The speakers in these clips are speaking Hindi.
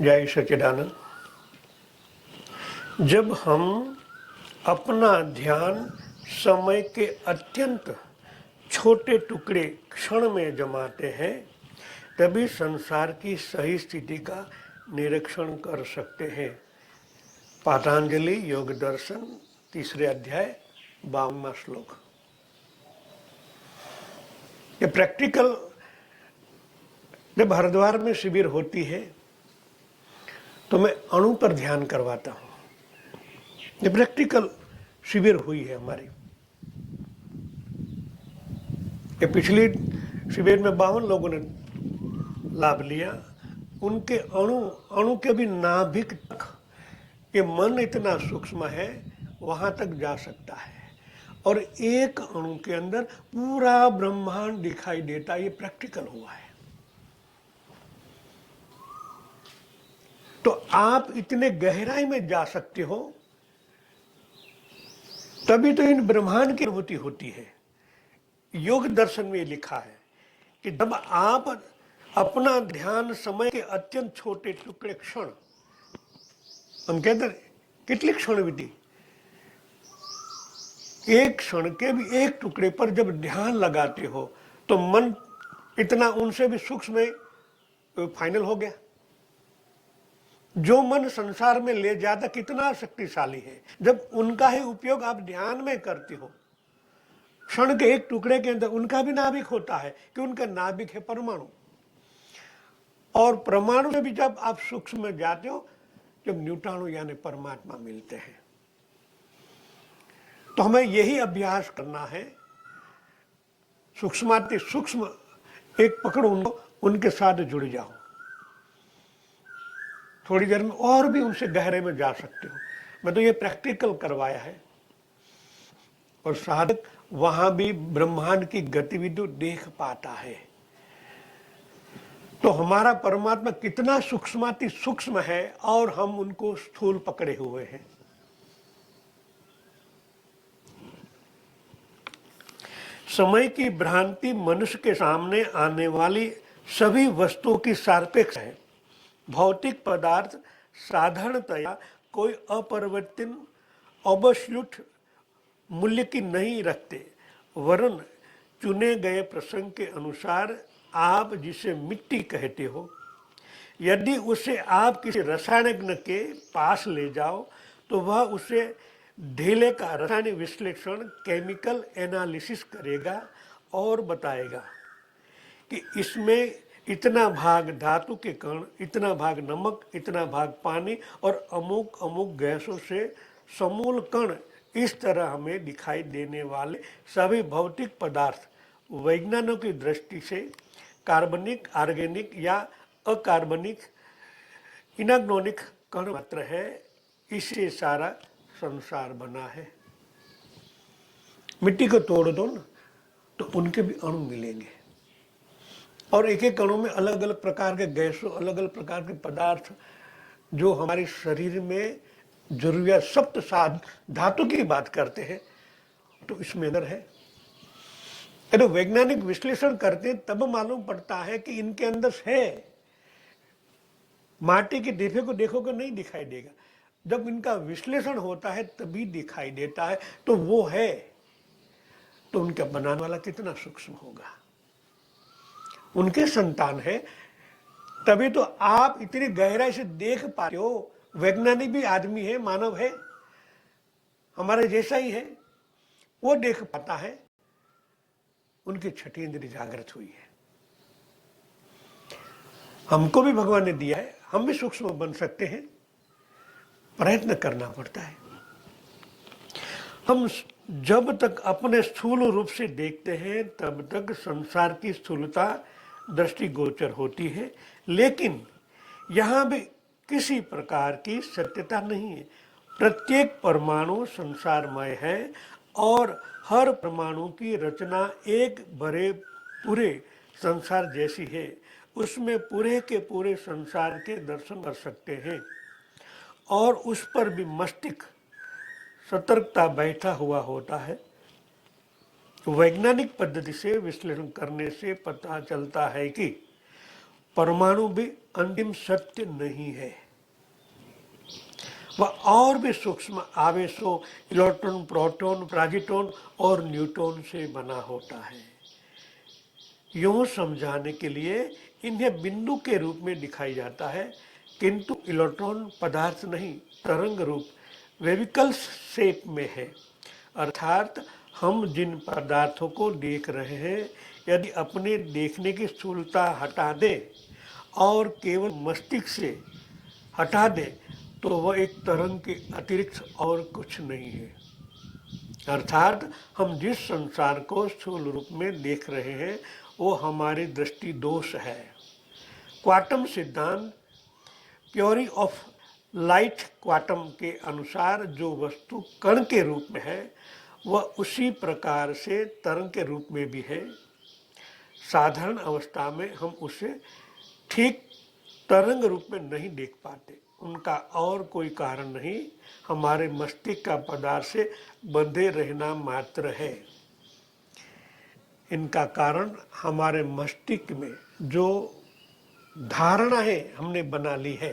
जय सच्चिदानंद। जब हम अपना ध्यान समय के अत्यंत छोटे टुकड़े क्षण में जमाते हैं, तभी संसार की सही स्थिति का निरीक्षण कर सकते हैं। पातंजलि योग दर्शन 3 अध्याय 52वां श्लोक। ये प्रैक्टिकल जब हरिद्वार में शिविर होती है तो मैं अणु पर ध्यान करवाता हूँ। ये प्रैक्टिकल शिविर हुई है हमारी। ये पिछली शिविर में 52 लोगों ने लाभ लिया। उनके अणु के भी नाभिक तक ये मन इतना सूक्ष्म है, वहां तक जा सकता है और एक अणु के अंदर पूरा ब्रह्मांड दिखाई देता है। ये प्रैक्टिकल हुआ है। तो आप इतने गहराई में जा सकते हो, तभी तो इन ब्रह्मांड की अनुभूति होती है। योग दर्शन में लिखा है कि जब आप अपना ध्यान समय के अत्यंत छोटे टुकड़े क्षण, हम कहते हैं कितने क्षण विधि, एक क्षण के भी एक टुकड़े पर जब ध्यान लगाते हो तो मन इतना उनसे भी सूक्ष्म में फाइनल हो गया। जो मन संसार में ले जाता कितना शक्तिशाली है, जब उनका ही उपयोग आप ध्यान में करते हो। क्षण के एक टुकड़े के अंदर उनका भी नाभिक होता है कि उनका नाभिक है परमाणु, और परमाणु से भी जब आप सूक्ष्म में जाते हो, जब न्यूटाणु यानी परमात्मा मिलते हैं। तो हमें यही अभ्यास करना है। सूक्ष्माति सूक्ष्म एक पकड़ो, उनके साथ जुड़ जाओ। थोड़ी देर में और भी उनसे गहरे में जा सकते हो। मैं तो ये प्रैक्टिकल करवाया है, और साधक वहां भी ब्रह्मांड की गतिविधि देख पाता है। तो हमारा परमात्मा कितना सूक्ष्माति सूक्ष्म है और हम उनको स्थूल पकड़े हुए हैं। समय की भ्रांति मनुष्य के सामने आने वाली सभी वस्तुओं की सापेक्ष है। भौतिक पदार्थ साधारणतया कोई अपरिवर्तन अबसल्यूट मूल्य की नहीं रखते, वरन चुने गए प्रसंग के अनुसार आप जिसे मिट्टी कहते हो, यदि उसे आप किसी रसायनज्ञ के पास ले जाओ तो वह उसे ढीले का रासायनिक विश्लेषण केमिकल एनालिसिस करेगा और बताएगा कि इसमें इतना भाग धातु के कण, इतना भाग नमक, इतना भाग पानी और अमुक अमुक गैसों से समूल कण। इस तरह हमें दिखाई देने वाले सभी भौतिक पदार्थ वैज्ञानिकों की दृष्टि से कार्बनिक, ऑर्गेनिक या अकार्बनिक, इनऑर्गेनिक कण मात्र है। इससे सारा संसार बना है। मिट्टी को तोड़ दो ना, तो उनके भी अणु मिलेंगे, और एक एक अणु में अलग अलग प्रकार के गैसों, अलग अलग प्रकार के पदार्थ जो हमारे शरीर में जरूरियात सप्त साध धातु की बात करते हैं, तो इसमें अंदर है। तो वैज्ञानिक विश्लेषण करते हैं तब मालूम पड़ता है कि इनके अंदर है। माटी के डिब्बे को देखोगे नहीं दिखाई देगा, जब इनका विश्लेषण होता है तभी दिखाई देता है। तो वो है, तो उनका बनाने वाला कितना सूक्ष्म होगा। उनके संतान है, तभी तो आप इतनी गहराई से देख पाते हो। वैज्ञानिक भी आदमी है, मानव है, हमारे जैसा ही है, वो देख पाता है। उनकी छठी इंद्रिय जागृत हुई है। हमको भी भगवान ने दिया है, हम भी सूक्ष्म बन सकते हैं, प्रयत्न करना पड़ता है। हम जब तक अपने स्थूल रूप से देखते हैं तब तक संसार की स्थूलता दृष्टिगोचर होती है, लेकिन यहाँ भी किसी प्रकार की सत्यता नहीं है। प्रत्येक परमाणु संसारमय है और हर परमाणु की रचना एक बड़े पूरे संसार जैसी है। उसमें पूरे के पूरे संसार के दर्शन कर सकते हैं, और उस पर भी मस्तिष्क सतर्कता बैठा हुआ होता है। वैज्ञानिक पद्धति से विश्लेषण करने से पता चलता है कि परमाणु भी अंतिम सत्य नहीं है। वह और भी सूक्ष्म आवेशों इलेक्ट्रॉन, प्रोटॉन, प्राजिटॉन और न्यूट्रॉन से बना होता है। यूं समझाने के लिए इन्हें बिंदु के रूप में दिखाई जाता है, किंतु इलेक्ट्रॉन पदार्थ नहीं, तरंग रूप वेविकल्स शेप में है। अर्थात हम जिन पदार्थों को देख रहे हैं, यदि अपने देखने की स्थूलता हटा दें और केवल मस्तिष्क से हटा दें तो वह एक तरंग के अतिरिक्त और कुछ नहीं है। अर्थात हम जिस संसार को स्थूल रूप में देख रहे हैं वो हमारी दृष्टि दोष है। क्वांटम सिद्धांत थ्योरी ऑफ लाइट क्वांटम के अनुसार जो वस्तु कण के रूप में है वह उसी प्रकार से तरंग के रूप में भी है। साधारण अवस्था में हम उसे ठीक तरंग रूप में नहीं देख पाते। उनका और कोई कारण नहीं, हमारे मस्तिष्क का पदार्थ से बंधे रहना मात्र है। इनका कारण हमारे मस्तिष्क में जो धारणा है हमने बना ली है।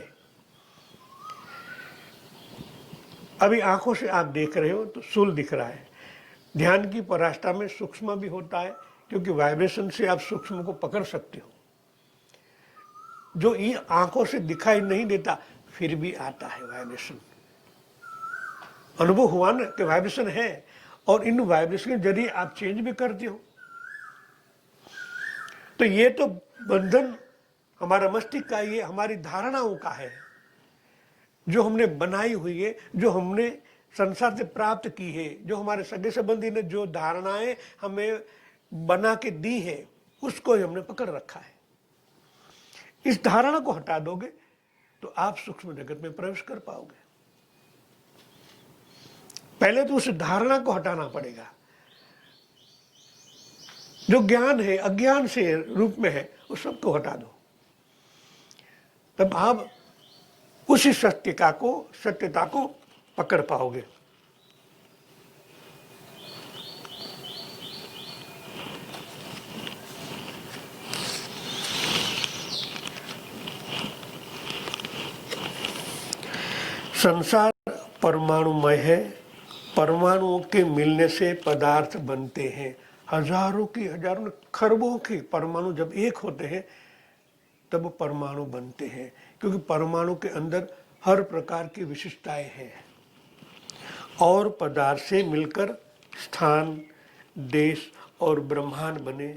अभी आंखों से आप देख रहे हो तो स्थूल दिख रहा है। ध्यान की पराकाष्ठा में सूक्ष्म भी होता है, क्योंकि वाइब्रेशन से आप सूक्ष्म को पकड़ सकते हो। जो ये आंखों से दिखाई नहीं देता फिर भी आता है वाइब्रेशन। अनुभव हुआ ना कि वाइब्रेशन है, और इन वाइब्रेशन के जरिए आप चेंज भी करते हो। तो ये तो बंधन हमारा मस्तिष्क का, ये हमारी धारणाओं का है जो हमने बनाई हुई है, जो हमने संसार से प्राप्त की है, जो हमारे सगे संबंधी ने जो धारणाएं हमें बना के दी है उसको ही हमने पकड़ रखा है। इस धारणा को हटा दोगे तो आप सूक्ष्म जगत में प्रवेश कर पाओगे। पहले तो उस धारणा को हटाना पड़ेगा। जो ज्ञान है अज्ञान से रूप में है उस सबको हटा दो, तब आप उसी सत्यता को पकड़ पाओगे। संसार परमाणुमय है। परमाणुओं के मिलने से पदार्थ बनते हैं। हजारों खरबों के परमाणु जब एक होते हैं तब परमाणु बनते हैं, क्योंकि परमाणु के अंदर हर प्रकार की विशिष्टताएं हैं। और पदार्थ से मिलकर स्थान, देश और ब्रह्मांड बने।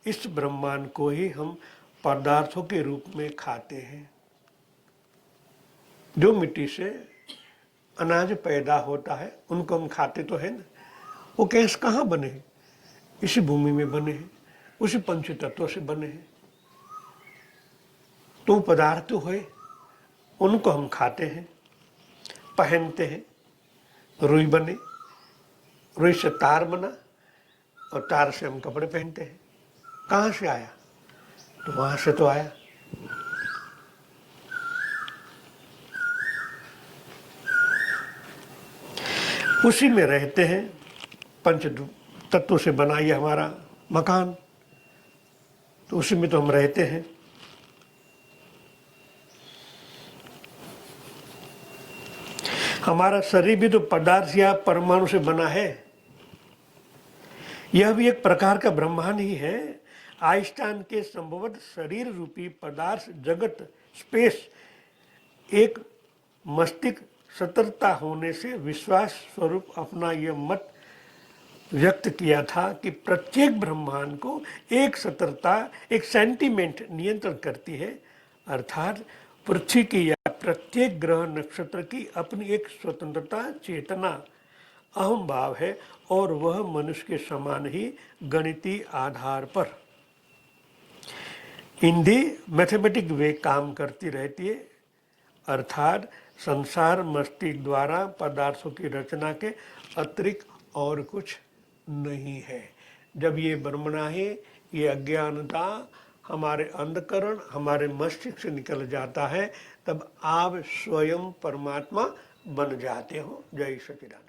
इस ब्रह्मांड को ही हम पदार्थों के रूप में खाते हैं। जो मिट्टी से अनाज पैदा होता है उनको हम खाते तो है ना। वो कैस कहाँ बने हैं? इसी भूमि में बने हैं, उसी पंच तत्वों से बने हैं। तो पदार्थ हुए, उनको हम खाते हैं, पहनते हैं। रुई बने, रुई से तार बना और तार से हम कपड़े पहनते हैं। कहाँ से आया? तो वहां से तो आया। उसी में रहते हैं। पंच तत्वों से बना ये हमारा मकान, तो उसी में तो हम रहते हैं। हमारा शरीर भी तो पदार्थ या परमाणु से बना है। यह भी एक प्रकार का ब्रह्मांड ही है। आइंस्टाइन के संभवतः शरीर रूपी पदार्थ जगत स्पेस एक मस्तिष्क सतर्कता होने से विश्वास स्वरूप अपना यह मत व्यक्त किया था कि प्रत्येक ब्रह्मांड को एक सतर्कता, एक सेंटीमेंट नियंत्रण करती है। अर्थात पृथ्वी की या प्रत्येक ग्रह नक्षत्र की अपनी एक स्वतंत्रता, चेतना, अहम भाव है, और वह मनुष्य के समान ही गणितीय आधार पर हिंदी मैथमेटिक वे काम करती रहती है। अर्थात संसार मस्तिष्क द्वारा पदार्थों की रचना के अतिरिक्त और कुछ नहीं है। जब ये ब्रह्मणा है, ये अज्ञानता हमारे अंधकरण, हमारे मस्तिष्क से निकल जाता है, तब आप स्वयं परमात्मा बन जाते हो। जय सच्चिदानंद।